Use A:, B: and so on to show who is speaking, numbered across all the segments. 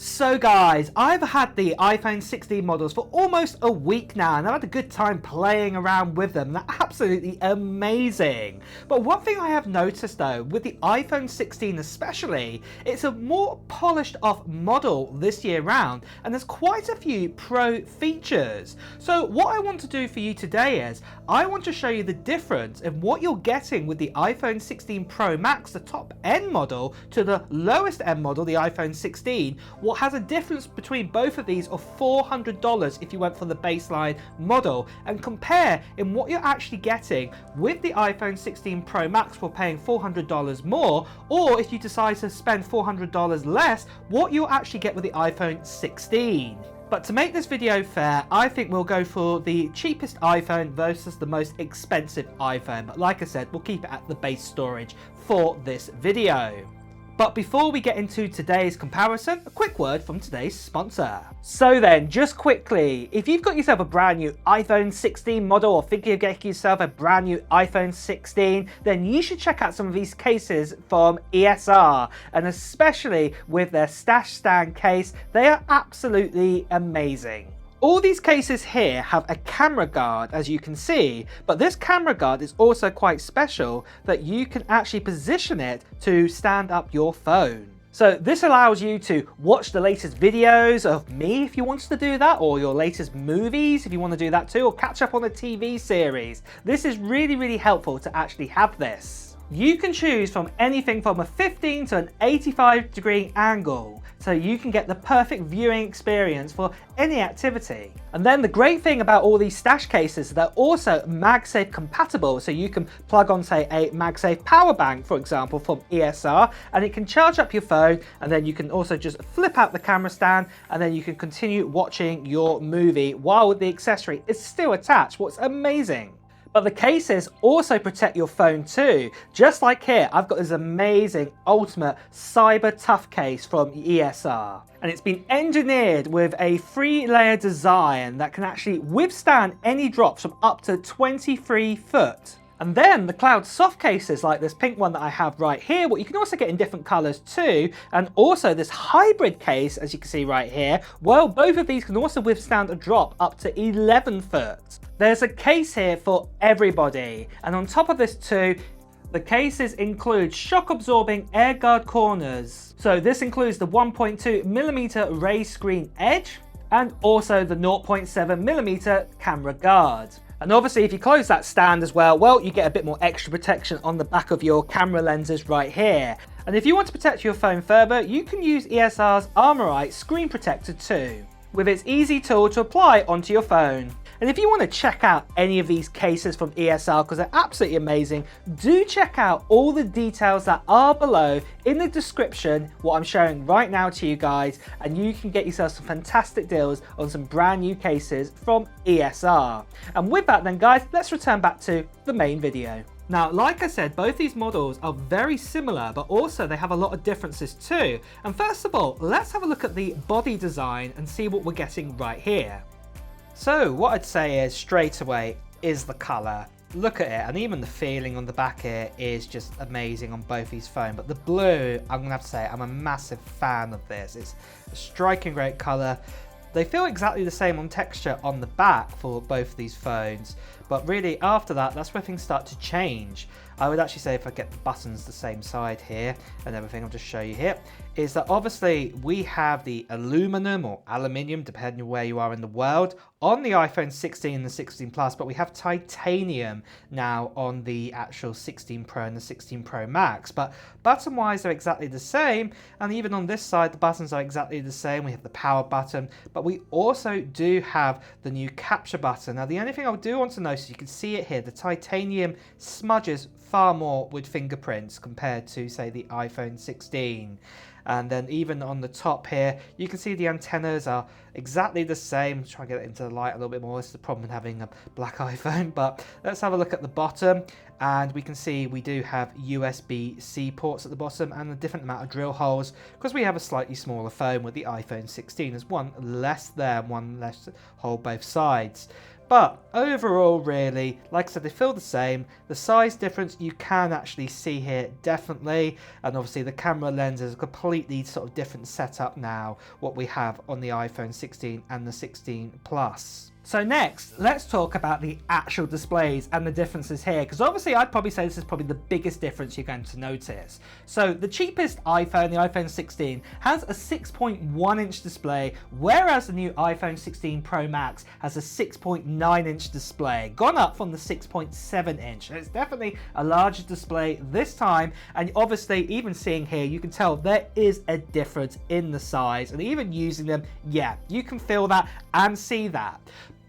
A: So guys, I've had the iPhone 16 models for almost a week now and I've had a good time playing around with them. They're absolutely amazing. But one thing I have noticed though, with the iPhone 16 especially, it's a more polished off model this year round and there's quite a few pro features. So what I want to do for you today is, I want to show you the difference in what you're getting with the iPhone 16 Pro Max, the top end model, to the lowest end model, the iPhone 16. What has a difference between both of these of $400 if you went for the baseline model, and compare in what you're actually getting with the iPhone 16 Pro Max for paying $400 more, or if you decide to spend $400 less, what you'll actually get with the iPhone 16. But to make this video fair, I think we'll go for the cheapest iPhone versus the most expensive iPhone. But like I said, we'll keep it at the base storage for this video. But before we get into today's comparison, a quick word from today's sponsor. So then, just quickly, if you've got yourself a brand new iPhone 16 model or thinking of getting yourself a brand new iPhone 16, then you should check out some of these cases from ESR, and especially with their stash stand case, they are absolutely amazing. All these cases here have a camera guard, as you can see, but this camera guard is also quite special that you can actually position it to stand up your phone. So this allows you to watch the latest videos of me if you wanted to do that, or your latest movies if you want to do that too, or catch up on a TV series. This is really helpful to actually have this. You can choose from anything from a 15 to an 85-degree angle, so you can get the perfect viewing experience for any activity. And then the great thing about all these stash cases, they're also MagSafe compatible, so you can plug on, say, a MagSafe power bank, for example, from ESR, and it can charge up your phone, and then you can also just flip out the camera stand, and then you can continue watching your movie while the accessory is still attached. What's amazing. But the cases also protect your phone too. Just like here, I've got this amazing Ultimate Cyber Tough case from ESR. And it's been engineered with a 3-layer design that can actually withstand any drops from up to 23 foot. And then the cloud soft cases like this pink one that I have right here, what you can also get in different colors too, and also this hybrid case, as you can see right here, well, both of these can also withstand a drop up to 11 foot. There's a case here for everybody, and on top of this too, the cases include shock absorbing air guard corners. So this includes the 1.2mm raised screen edge, and also the 0.7mm camera guard. And obviously if you close that stand as well, you get a bit more extra protection on the back of your camera lenses right here. And if you want to protect your phone further, you can use ESR's Armorite screen protector too, with its easy tool to apply onto your phone. And if you want to check out any of these cases from ESR, because they're absolutely amazing, do check out all the details that are below in the description, what I'm showing right now to you guys, and you can get yourself some fantastic deals on some brand new cases from ESR. And with that then guys, let's return back to the main video. Now, like I said, both these models are very similar, but also they have a lot of differences too. And first of all, let's have a look at the body design and see what we're getting right here. So what I'd say is straight away is the colour. Look at it, and even the feeling on the back here is just amazing on both these phones. But the blue, I'm gonna have to say, I'm a massive fan of this. It's a striking great colour. They feel exactly the same on texture on the back for both of these phones, but really after that, that's where things start to change. I would actually say if I get the buttons the same side here and everything, I'll just show you here, is that obviously we have the aluminum or aluminium, depending on where you are in the world, on the iPhone 16 and the 16 Plus, but we have titanium now on the actual 16 Pro and the 16 Pro Max. But button-wise, they're exactly the same, and even on this side, the buttons are exactly the same. We have the power button, but we also do have the new capture button. Now, the only thing I do want to notice, you can see it here, the titanium smudges far more with fingerprints compared to, say, the iPhone 16. And then even on the top here, you can see the antennas are exactly the same. Try and get it into the light a little bit more. This is the problem with having a black iPhone. But let's have a look at the bottom. And we can see we do have USB-C ports at the bottom and a different amount of drill holes, because we have a slightly smaller phone with the iPhone 16. There's one less there, one less hole both sides. But overall, really, like I said, they feel the same. The size difference you can actually see here, definitely. And obviously the camera lens is a completely sort of different setup now, what we have on the iPhone 16 and the 16 Plus. So next, let's talk about the actual displays and the differences here, because obviously I'd probably say this is probably the biggest difference you're going to notice. So the cheapest iPhone, the iPhone 16, has a 6.1-inch display, whereas the new iPhone 16 Pro Max has a 6.9-inch display, gone up from the 6.7-inch. It's definitely a larger display this time, and obviously even seeing here, you can tell there is a difference in the size, and even using them, yeah, you can feel that and see that.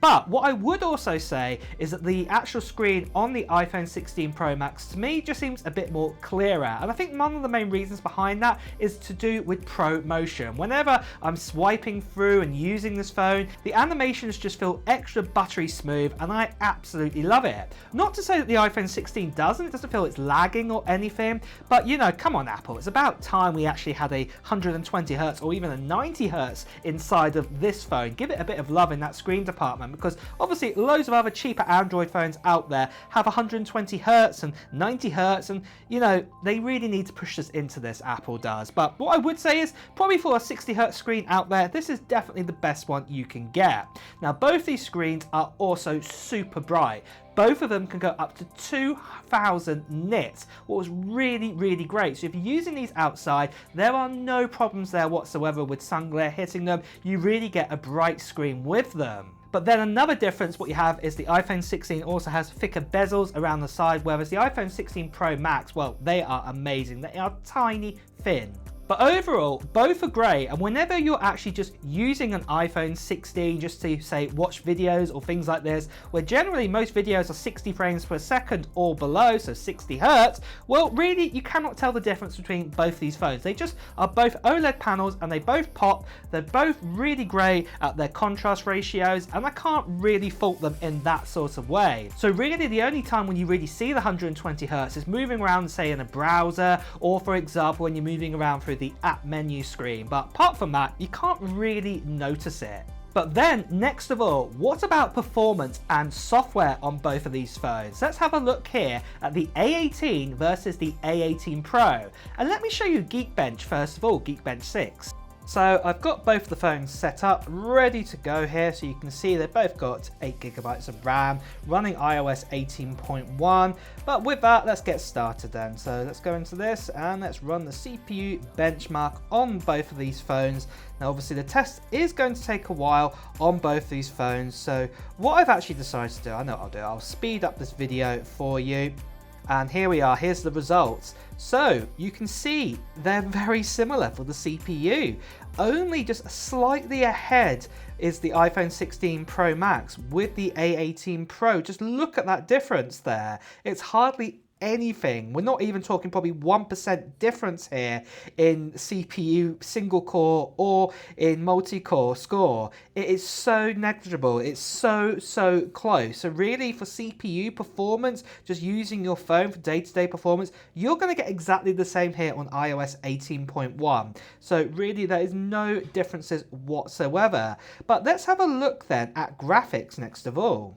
A: But what I would also say is that the actual screen on the iPhone 16 Pro Max to me just seems a bit more clearer. And I think one of the main reasons behind that is to do with Pro Motion. Whenever I'm swiping through and using this phone, the animations just feel extra buttery smooth and I absolutely love it. Not to say that the iPhone 16 doesn't, it doesn't feel it's lagging or anything, but you know, come on Apple, it's about time we actually had a 120 Hz or even a 90 Hz inside of this phone. Give it a bit of love in that screen department, because obviously loads of other cheaper Android phones out there have 120 Hz and 90 Hz, and you know, they really need to push this into this, Apple does. But what I would say is probably for a 60 Hz screen out there, this is definitely the best one you can get. Now both these screens are also super bright. Both of them can go up to 2000 nits, what was really great. So if you're using these outside, there are no problems there whatsoever with sun glare hitting them. You really get a bright screen with them. But then another difference what you have is the iPhone 16 also has thicker bezels around the side, whereas the iPhone 16 Pro Max, well, they are amazing. They are tiny, thin. But overall, both are great, and whenever you're actually just using an iPhone 16 just to, say, watch videos or things like this, where generally most videos are 60 frames per second or below, so 60 Hz, well, really, you cannot tell the difference between both these phones. They just are both OLED panels, and they both pop. They're both really great at their contrast ratios, and I can't really fault them in that sort of way. So really, the only time when you really see the 120 Hz is moving around, say, in a browser, or for example, when you're moving around through the app menu screen, but apart from that, you can't really notice it. But then, next of all, what about performance and software on both of these phones? Let's have a look here at the A18 versus the A18 Pro. And let me show you Geekbench first of all, Geekbench 6. So I've got both the phones set up, ready to go here, so you can see they've both got 8GB of RAM, running iOS 18.1, but with that, let's get started then. So let's go into this and let's run the CPU benchmark on both of these phones. Now obviously the test is going to take a while on both these phones, so what I've actually decided to do, I know what I'll do, I'll speed up this video for you. And here we are, here's the results. So you can see they're very similar for the CPU. Only just slightly ahead is the iPhone 16 Pro Max with the A18 Pro. Just look at that difference there. It's hardly anything. We're not even talking probably 1% difference here in CPU single core or in multi-core score. It is so negligible. It's so close. So really for CPU performance, just using your phone for day-to-day performance, you're going to get exactly the same here on iOS 18.1. So really there is no differences whatsoever. But let's have a look then at graphics next of all.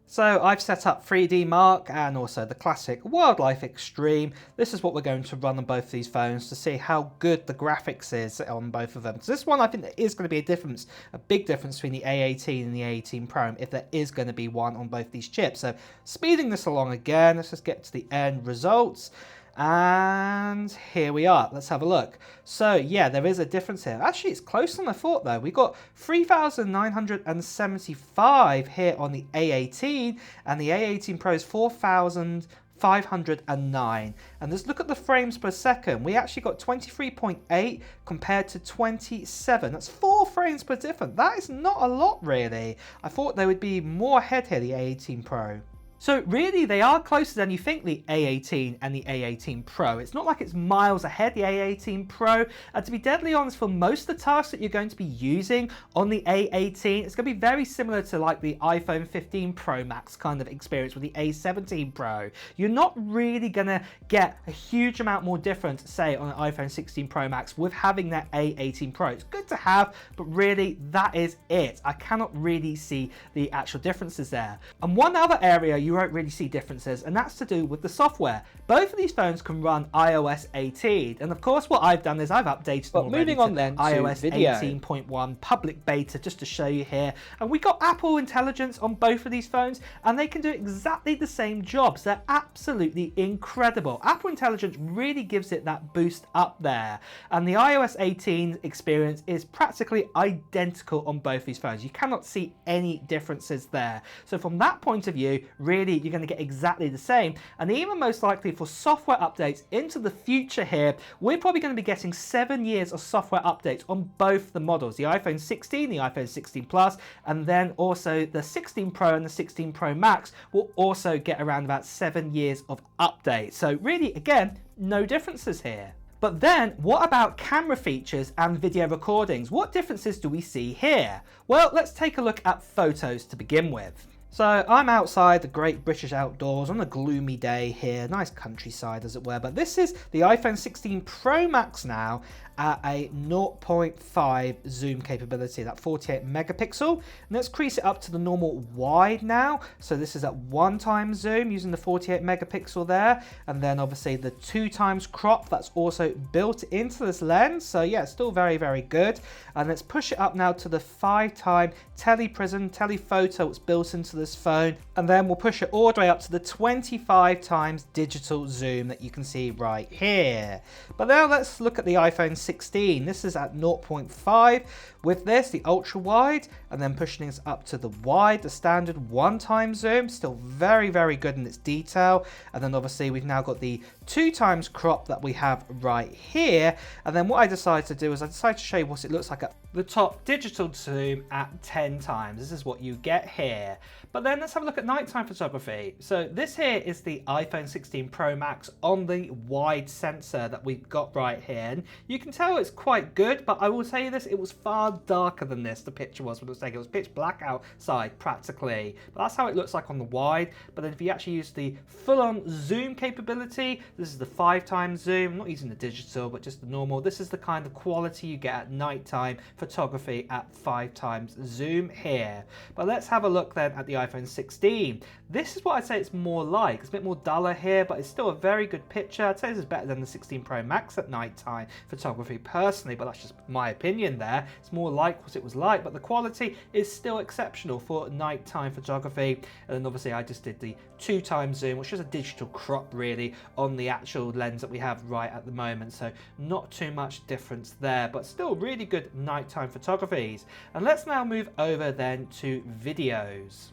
A: So I've set up 3D Mark and also the classic Wildlife Extreme. This is what we're going to run on both these phones to see how good the graphics is on both of them. So this one, I think there is going to be a difference, a big difference between the A18 and the A18 Pro, if there is going to be one on both these chips. So speeding this along again, let's just get to the end results. And here we are. Let's have a look. So yeah, there is a difference here. Actually, it's closer than I thought though. We got 3,975 here on the A18 and the A18 Pro is 4,509. And let's look at the frames per second. We actually got 23.8 compared to 27. That's 4 frames per difference. That is not a lot really. I thought there would be more ahead here, the A18 Pro. So really they are closer than you think, the A18 and the A18 Pro. It's not like it's miles ahead, the A18 Pro. And to be deadly honest, for most of the tasks that you're going to be using on the A18, it's going to be very similar to like the iPhone 15 Pro Max kind of experience with the A17 Pro. You're not really going to get a huge amount more difference, say, on an iPhone 16 Pro Max with having that A18 Pro. It's good to have, but really that is it. I cannot really see the actual differences there. And one other area you won't really see differences, and that's to do with the software. Both of these phones can run iOS 18, and of course what I've done is I've updated them already to iOS 18.1 public beta, just to show you here. And we got Apple Intelligence on both of these phones, and they can do exactly the same jobs. They're absolutely incredible. Apple Intelligence really gives it that boost up there, and the iOS 18 experience is practically identical on both these phones. You cannot see any differences there. So from that point of view, really you're going to get exactly the same. And even most likely for software updates into the future here, we're probably going to be getting 7 years of software updates on both the models, the iPhone 16, the iPhone 16 Plus, and then also the 16 Pro and the 16 Pro Max will also get around about 7 years of updates. So really, again, no differences here. But then, what about camera features and video recordings? What differences do we see here? Well, let's take a look at photos to begin with. So I'm outside the great British outdoors on a gloomy day here, nice countryside as it were, but this is the iPhone 16 Pro Max now at a 0.5 zoom capability, that 48 megapixel. And let's crease it up to the normal wide now. So this is at 1x zoom using the 48 megapixel there, and then obviously the 2x crop that's also built into this lens. So yeah, still very, very good. And let's push it up now to the 5x teleprism, telephoto that's built into this phone, and then we'll push it all the way up to the 25x digital zoom that you can see right here. But now let's look at the iPhone 16. This is at 0.5 with this, the ultra wide, and then pushing this up to the wide, the standard 1x zoom, still very, very good in its detail. And then obviously we've now got the 2x crop that we have right here. And then what I decided to do is I decided to show you what it looks like at the top digital zoom at 10x. This is what you get here. But then let's have a look at nighttime photography. So this here is the iPhone 16 Pro Max on the wide sensor that we've got right here. And you can tell it's quite good, but I will tell you this, it was far darker than this, the picture was when it was taken. It was pitch black outside practically. But that's how it looks like on the wide. But then if you actually use the full-on zoom capability, this is the 5x zoom. I'm not using the digital, but just the normal. This is the kind of quality you get at nighttime photography at 5x zoom here. But let's have a look then at the iPhone 16. This is what I'd say it's more like. It's a bit more duller here, but it's still a very good picture. I'd say this is better than the 16 Pro Max at nighttime photography personally, but that's just my opinion there. It's more like what it was like, but the quality is still exceptional for nighttime photography. And then obviously I just did the 2x zoom, which is a digital crop really on the actual lens that we have right at the moment. So not too much difference there, but still really good nighttime photographies. And let's now move over then to videos.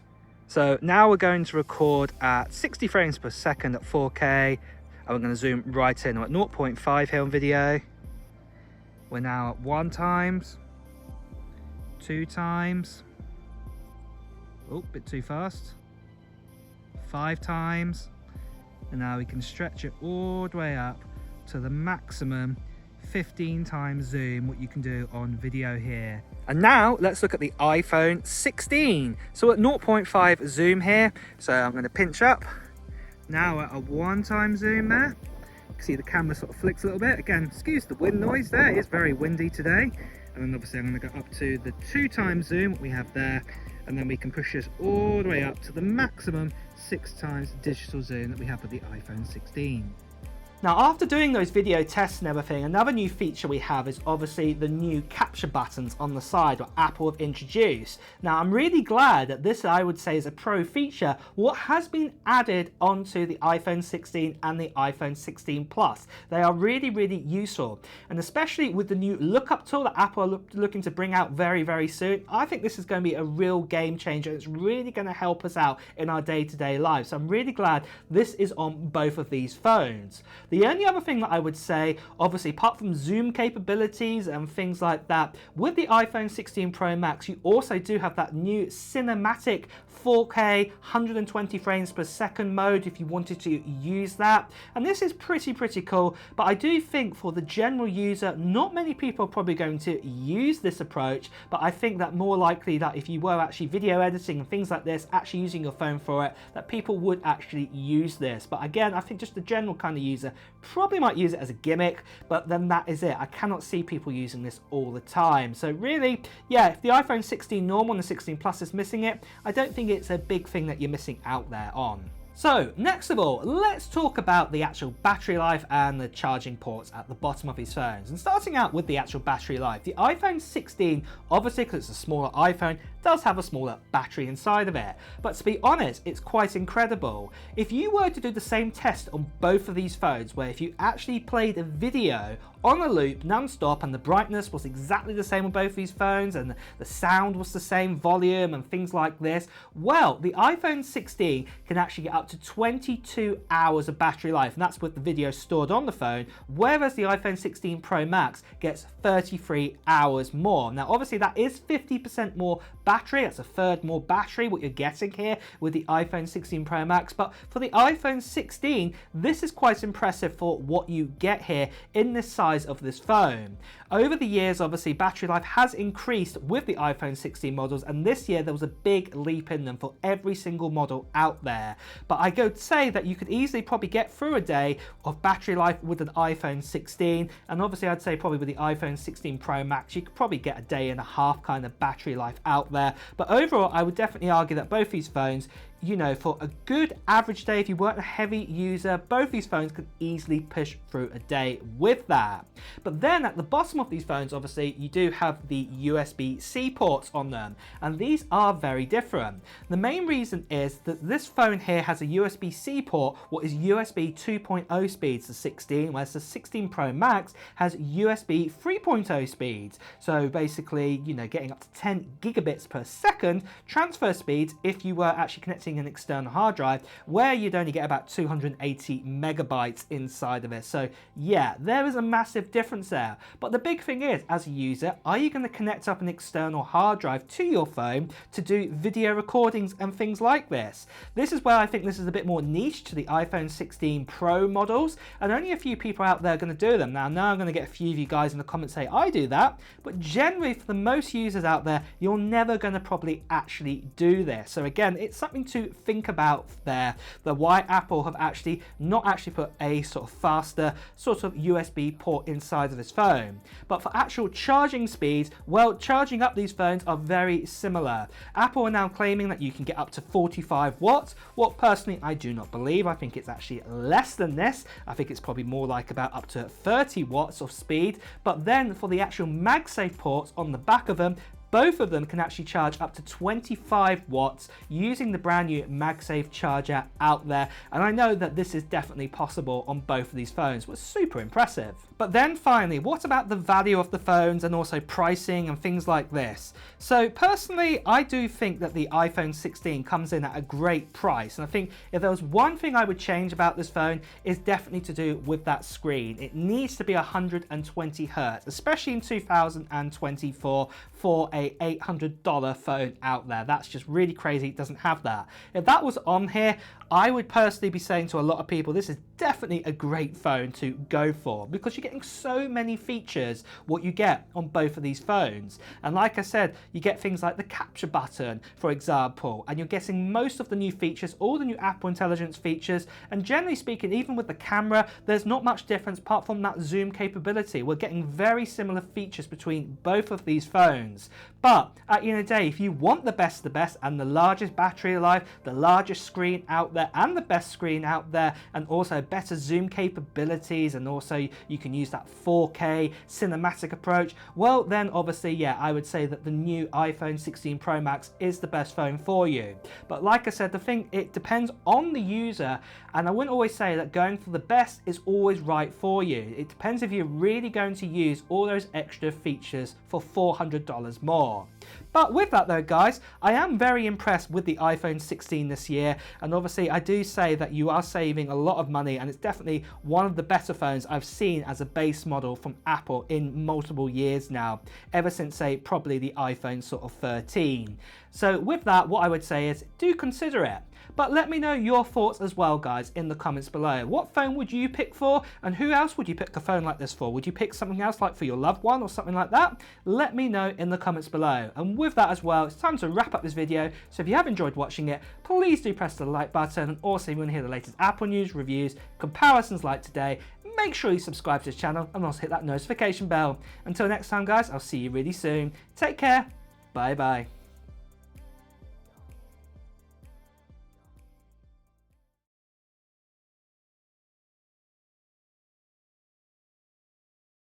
A: So now we're going to record at 60 frames per second at 4K, and we're going to zoom right in. We're at 0.5 here on video. We're now at 1x, 2x, oh, bit too fast, 5x, and now we can stretch it all the way up to the maximum 15x zoom, what you can do on video here. And now let's look at the iPhone 16. So at 0.5 zoom here, so I'm going to pinch up. Now at a 1x zoom there. You can see the camera sort of flicks a little bit. Again, excuse the wind noise there, it's very windy today. And then obviously I'm going to go up to the 2x zoom, what we have there. And then we can push this all the way up to the maximum 6x digital zoom that we have with the iPhone 16. Now, after doing those video tests and everything, another new feature we have is obviously the new capture buttons on the side what Apple have introduced. Now, I'm really glad that this, I would say, is a pro feature, what has been added onto the iPhone 16 and the iPhone 16 Plus. They are really, really useful. And especially with the new lookup tool that Apple are looking to bring out very, very soon, I think this is going to be a real game changer. It's really going to help us out in our day-to-day lives. So I'm really glad this is on both of these phones. The only other thing that I would say, obviously apart from zoom capabilities and things like that, with the iPhone 16 Pro Max you also do have that new cinematic 4K 120 frames per second mode if you wanted to use that, and this is pretty cool. But I do think for the general user, not many people are probably going to use this approach, but I think that more likely that if you were actually video editing and things like this, actually using your phone for it, that people would actually use this. But again, I think just the general kind of user probably might use it as a gimmick, but then that is it. I cannot see people using this all the time. So really, yeah, if the iPhone 16 normal and the 16 Plus is missing it, I don't think it's a big thing that you're missing out there on. So next of all, let's talk about the actual battery life and the charging ports at the bottom of these phones. And starting out with the actual battery life, the iPhone 16, obviously because it's a smaller iPhone, does have a smaller battery inside of it. But to be honest, it's quite incredible. If you were to do the same test on both of these phones, where if you actually played a video on a loop non-stop and the brightness was exactly the same on both of these phones and the sound was the same volume and things like this, well, the iPhone 16 can actually get up to 22 hours of battery life, and that's with the video stored on the phone, whereas the iPhone 16 Pro Max gets 33 hours more. Now obviously that is 50% more battery, that's a third more battery what you're getting here with the iPhone 16 Pro Max, but for the iPhone 16 this is quite impressive for what you get here in this size of this phone. Over the years, obviously battery life has increased with the iPhone 16 models, and this year there was a big leap in them for every single model out there. But I go to say that you could easily probably get through a day of battery life with an iPhone 16, and obviously I'd say probably with the iPhone 16 Pro Max you could probably get a day and a half kind of battery life out there. But overall I would definitely argue that both these phones, you know, for a good average day, if you weren't a heavy user, both these phones could easily push through a day with that. But then at the bottom of these phones, obviously, you do have the USB-C ports on them, and these are very different. The main reason is that this phone here has a USB-C port, what is USB 2.0 speeds, the 16, whereas the 16 Pro Max has USB 3.0 speeds. So basically, you know, getting up to 10 gigabits per second transfer speeds if you were actually connecting an external hard drive, where you'd only get about 280 megabytes inside of it. So yeah, there is a massive difference there. But the big thing is, as a user, are you going to connect up an external hard drive to your phone to do video recordings and things like this? This is where I think this is a bit more niche to the iPhone 16 Pro models, and only a few people out there are going to do them. Now I'm going to get a few of you guys in the comments say I do that, but generally for the most users out there, you're never going to probably actually do this. So again, it's something to think about there, the why Apple have actually not actually put a sort of faster sort of USB port inside of this phone. But for actual charging speeds, well, charging up these phones are very similar. Apple are now claiming that you can get up to 45 watts. What personally I do not believe. I think it's actually less than this. I think it's probably more like about up to 30 watts of speed. But then for the actual MagSafe ports on the back of them, both of them can actually charge up to 25 watts using the brand new MagSafe charger out there. And I know that this is definitely possible on both of these phones, which is super impressive. But then finally, what about the value of the phones and also pricing and things like this? So personally, I do think that the iPhone 16 comes in at a great price. And I think if there was one thing I would change about this phone, is definitely to do with that screen. It needs to be 120 Hertz, especially in 2024 for a $800 phone out there. That's just really crazy. It doesn't have that. If that was on here, I would personally be saying to a lot of people, this is definitely a great phone to go for, because you're getting so many features what you get on both of these phones. And like I said, you get things like the capture button, for example, and you're getting most of the new features, all the new Apple Intelligence features, and generally speaking, even with the camera, there's not much difference apart from that zoom capability. We're getting very similar features between both of these phones. But at the end of the day, if you want the best of the best and the largest battery life, the largest screen out there and the best screen out there, and also better zoom capabilities, and also you can use that 4K cinematic approach, well then obviously, yeah, I would say that the new iPhone 16 Pro Max is the best phone for you. But like I said, the thing, it depends on the user, and I wouldn't always say that going for the best is always right for you. It depends if you're really going to use all those extra features for $400 more. But with that though guys, I am very impressed with the iPhone 16 this year, and obviously I do say that you are saving a lot of money, and it's definitely one of the better phones I've seen as a base model from Apple in multiple years now, ever since say probably the iPhone sort of 13. So with that, what I would say is do consider it. But let me know your thoughts as well guys in the comments below. What phone would you pick for, and who else would you pick a phone like this for? Would you pick something else like for your loved one or something like that? Let me know in the comments below. And with that as well, it's time to wrap up this video. So if you have enjoyed watching it, please do press the like button, and also if you want to hear the latest Apple news, reviews, comparisons like today, make sure you subscribe to the channel and also hit that notification bell. Until next time guys, I'll see you really soon. Take care. Bye bye.